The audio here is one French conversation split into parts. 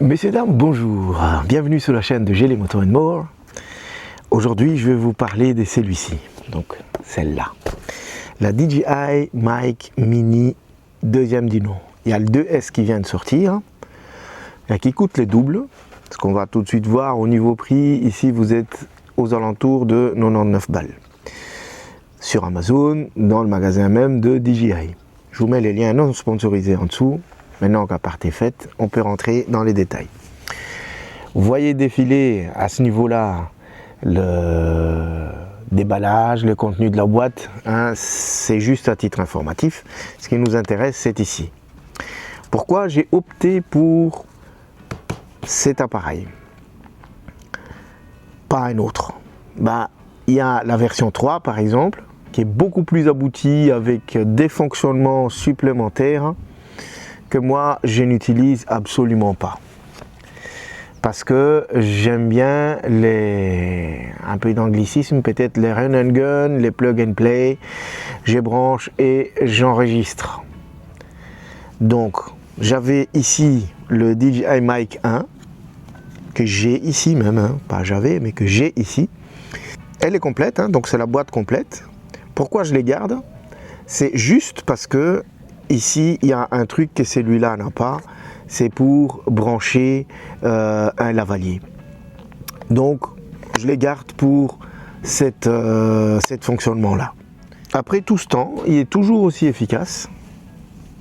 Messieurs, dames, bonjour, bienvenue sur la chaîne de Gélé Moto & More. Aujourd'hui, je vais vous parler de celui-ci, donc celle-là. La DJI Mic Mini deuxième du nom. Il y a le 2S qui vient de sortir, et qui coûte le double. Ce qu'on va tout de suite voir au niveau prix, ici vous êtes aux alentours de 99 balles. Sur Amazon, dans le magasin même de DJI. Je vous mets les liens non sponsorisés en dessous. Maintenant qu'à part est faite, on peut rentrer dans les détails. Vous voyez défiler à ce niveau-là le déballage, le contenu de la boîte. Hein, c'est juste à titre informatif. Ce qui nous intéresse, c'est ici. Pourquoi j'ai opté pour cet appareil? Pas un autre. Il y a la version 3 par exemple, qui est beaucoup plus aboutie avec des fonctionnements supplémentaires que moi je n'utilise absolument pas, parce que j'aime bien un peu d'anglicisme, peut-être les run and gun, les plug and play. Je branche et j'enregistre. Donc j'avais ici le DJI Mic 1 que j'ai ici même, hein, pas j'avais mais que j'ai ici. Elle est complète, hein, donc c'est la boîte complète. Pourquoi je les garde? C'est juste parce que ici, il y a un truc que celui-là n'a pas, c'est pour brancher un lavalier. Donc, je les garde pour cette fonctionnement-là. Après tout ce temps, il est toujours aussi efficace,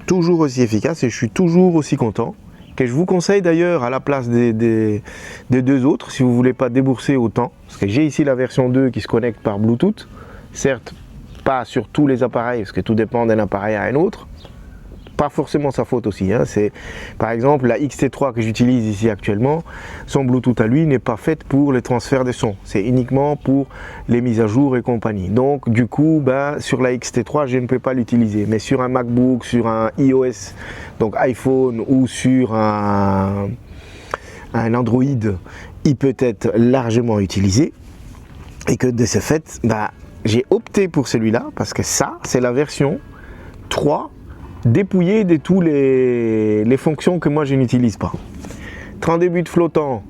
et je suis toujours aussi content, que je vous conseille d'ailleurs à la place des deux autres, si vous ne voulez pas débourser autant, parce que j'ai ici la version 2 qui se connecte par Bluetooth, certes pas sur tous les appareils, parce que tout dépend d'un appareil à un autre, pas forcément sa faute aussi, hein. C'est par exemple la XT3 que j'utilise ici actuellement, son Bluetooth à lui n'est pas fait pour le transfert de son, c'est uniquement pour les mises à jour et compagnie. Donc du coup, sur la XT3 je ne peux pas l'utiliser, mais sur un MacBook, sur un iOS, donc iPhone, ou sur un Android, il peut être largement utilisé, et que de ce fait, j'ai opté pour celui-là parce que ça, c'est la version 3 dépouillée de tous les fonctions que moi je n'utilise pas. 32 bits flottants,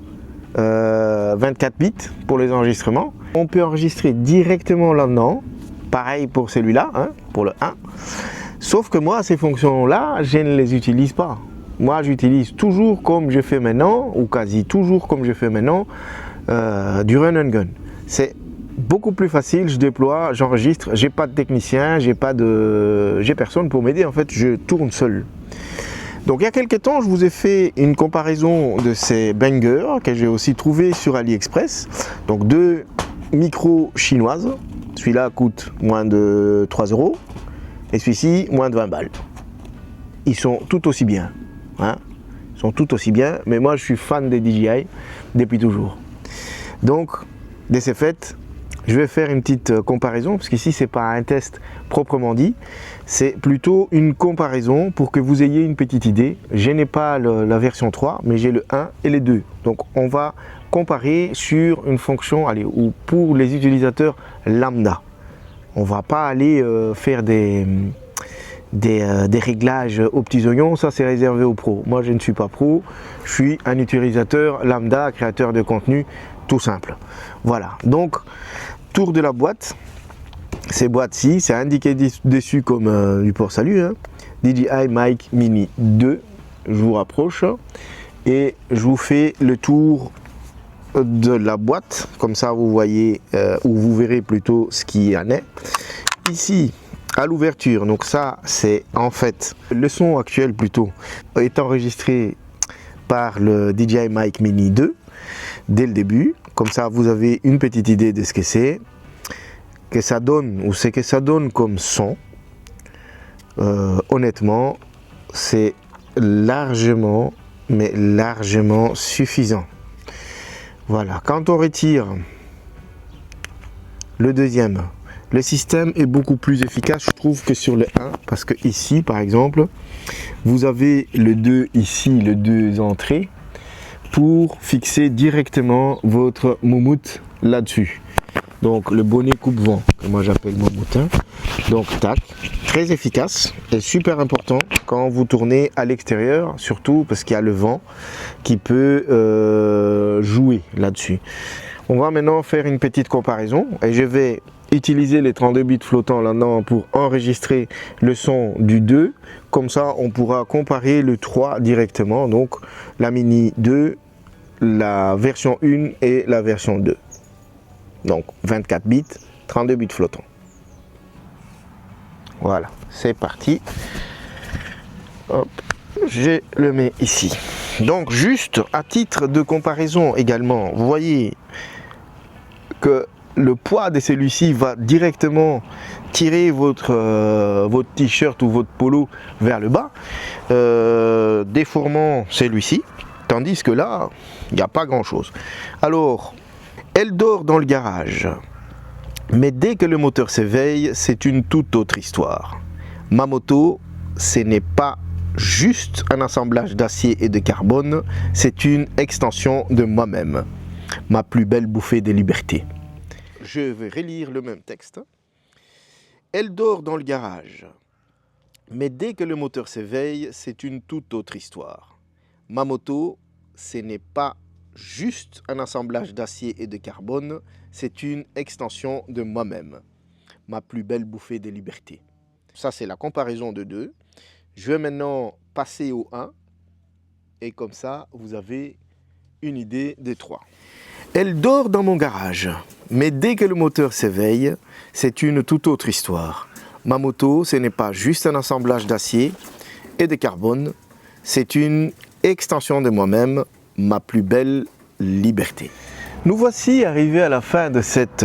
24 bits pour les enregistrements. On peut enregistrer directement là-dedans, pareil pour celui-là, hein, pour le 1. Sauf que moi, ces fonctions-là, je ne les utilise pas. Moi, j'utilise toujours comme je fais maintenant, ou quasi toujours comme je fais maintenant, du run and gun. C'est beaucoup plus facile, je déploie, j'enregistre, j'ai pas de technicien, j'ai personne pour m'aider, en fait je tourne seul. Donc il y a quelques temps je vous ai fait une comparaison de ces bangers que j'ai aussi trouvé sur AliExpress, donc deux micros chinoises. Celui-là coûte moins de 3 € et celui-ci moins de 20 balles. Ils sont tout aussi bien, hein, ils sont tout aussi bien, mais moi je suis fan des DJI depuis toujours. Donc de ce fait, je vais faire une petite comparaison, parce qu'ici c'est pas un test proprement dit, c'est plutôt une comparaison pour que vous ayez une petite idée. Je n'ai pas la version 3, mais j'ai le 1 et les 2. Donc on va comparer sur une fonction, ou pour les utilisateurs lambda. On va pas aller faire des réglages aux petits oignons, ça c'est réservé aux pros. Moi je ne suis pas pro, je suis un utilisateur lambda, créateur de contenu tout simple. Voilà, donc tour de la boîte. Ces boîtes-ci, c'est indiqué dessus comme du port salut, hein. DJI Mic Mini 2. Je vous rapproche et je vous fais le tour de la boîte, comme ça vous voyez, ou vous verrez plutôt ce qui en est. Ici, à l'ouverture, donc ça c'est en fait le son actuel plutôt est enregistré par le DJI Mic Mini 2 dès le début. Comme ça vous avez une petite idée de ce que c'est, que ça donne, ou ce que ça donne comme son. Honnêtement, c'est largement, mais largement suffisant. Voilà, quand on retire le deuxième, le système est beaucoup plus efficace, je trouve, que sur le 1, parce que ici, par exemple, vous avez le 2 ici, le 2 entrées, pour fixer directement votre moumoute là-dessus. Donc le bonnet coupe-vent, que moi j'appelle mon moutin. Donc tac, très efficace et super important quand vous tournez à l'extérieur, surtout parce qu'il y a le vent qui peut jouer là-dessus. On va maintenant faire une petite comparaison et je vais utiliser les 32 bits flottants là-dedans pour enregistrer le son du 2. Comme ça, on pourra comparer le 3 directement. Donc la Mini 2, la version 1 et la version 2. Donc 24 bits, 32 bits flottants. Voilà, c'est parti. Hop, je le mets ici. Donc juste à titre de comparaison également, vous voyez que le poids de celui-ci va directement tirer votre t-shirt ou votre polo vers le bas, déformant celui-ci, tandis que là, il n'y a pas grand-chose. Alors, elle dort dans le garage, mais dès que le moteur s'éveille, c'est une toute autre histoire. Ma moto, ce n'est pas juste un assemblage d'acier et de carbone, c'est une extension de moi-même. Ma plus belle bouffée de liberté. Je vais relire le même texte. Elle dort dans le garage, mais dès que le moteur s'éveille, c'est une toute autre histoire. Ma moto, ce n'est pas juste un assemblage d'acier et de carbone, c'est une extension de moi-même. Ma plus belle bouffée de liberté. Ça, c'est la comparaison de 2. Je vais maintenant passer au 1 et comme ça, vous avez une idée des 3. Elle dort dans mon garage, mais dès que le moteur s'éveille, c'est une toute autre histoire. Ma moto, ce n'est pas juste un assemblage d'acier et de carbone, c'est une extension de moi-même, ma plus belle liberté. Nous voici arrivés à la fin de cette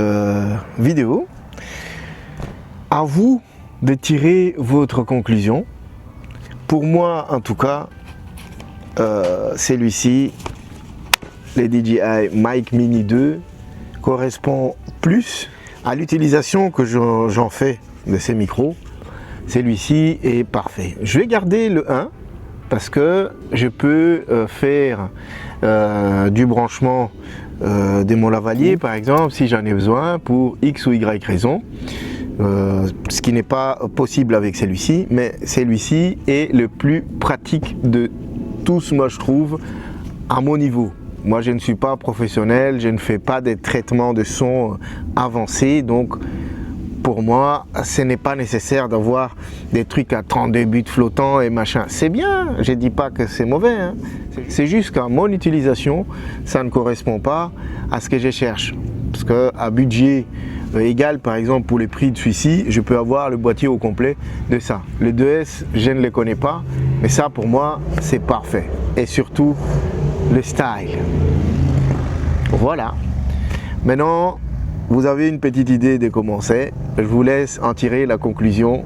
vidéo. À vous de tirer votre conclusion. Pour moi, en tout cas, celui-ci, les DJI Mic Mini 2, correspond plus à l'utilisation que j'en fais de ces micros. Celui-ci est parfait. Je vais garder le 1 parce que je peux faire du branchement de mon lavalier, par exemple, si j'en ai besoin pour X ou Y raison. Ce qui n'est pas possible avec celui-ci, mais celui-ci est le plus pratique de tous, moi je trouve, à mon niveau. Moi je ne suis pas professionnel, je ne fais pas des traitements de son avancés, donc pour moi ce n'est pas nécessaire d'avoir des trucs à 32 bits flottants et machin. C'est bien, je ne dis pas que c'est mauvais, hein. C'est juste qu'à mon utilisation, ça ne correspond pas à ce que je cherche. Parce qu'à budget égal, par exemple pour les prix de celui-ci, je peux avoir le boîtier au complet de ça. Le 2S, je ne le connais pas, mais ça pour moi c'est parfait. Et surtout le style. Voilà. Maintenant, vous avez une petite idée de comment c'est. Je vous laisse en tirer la conclusion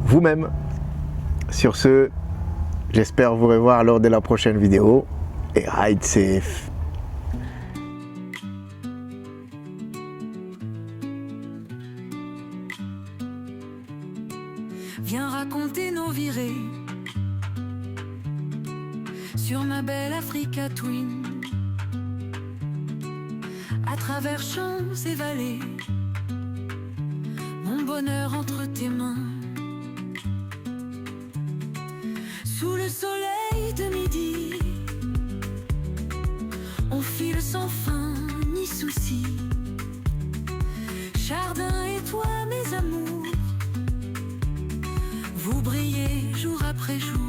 vous-même. Sur ce, j'espère vous revoir lors de la prochaine vidéo. Et ride safe. Viens raconter nos virées sur ma belle Africa Twin, à travers champs et vallées, mon bonheur entre tes mains. Sous le soleil de midi, on file sans fin ni souci. Chardin et toi, mes amours, vous brillez jour après jour.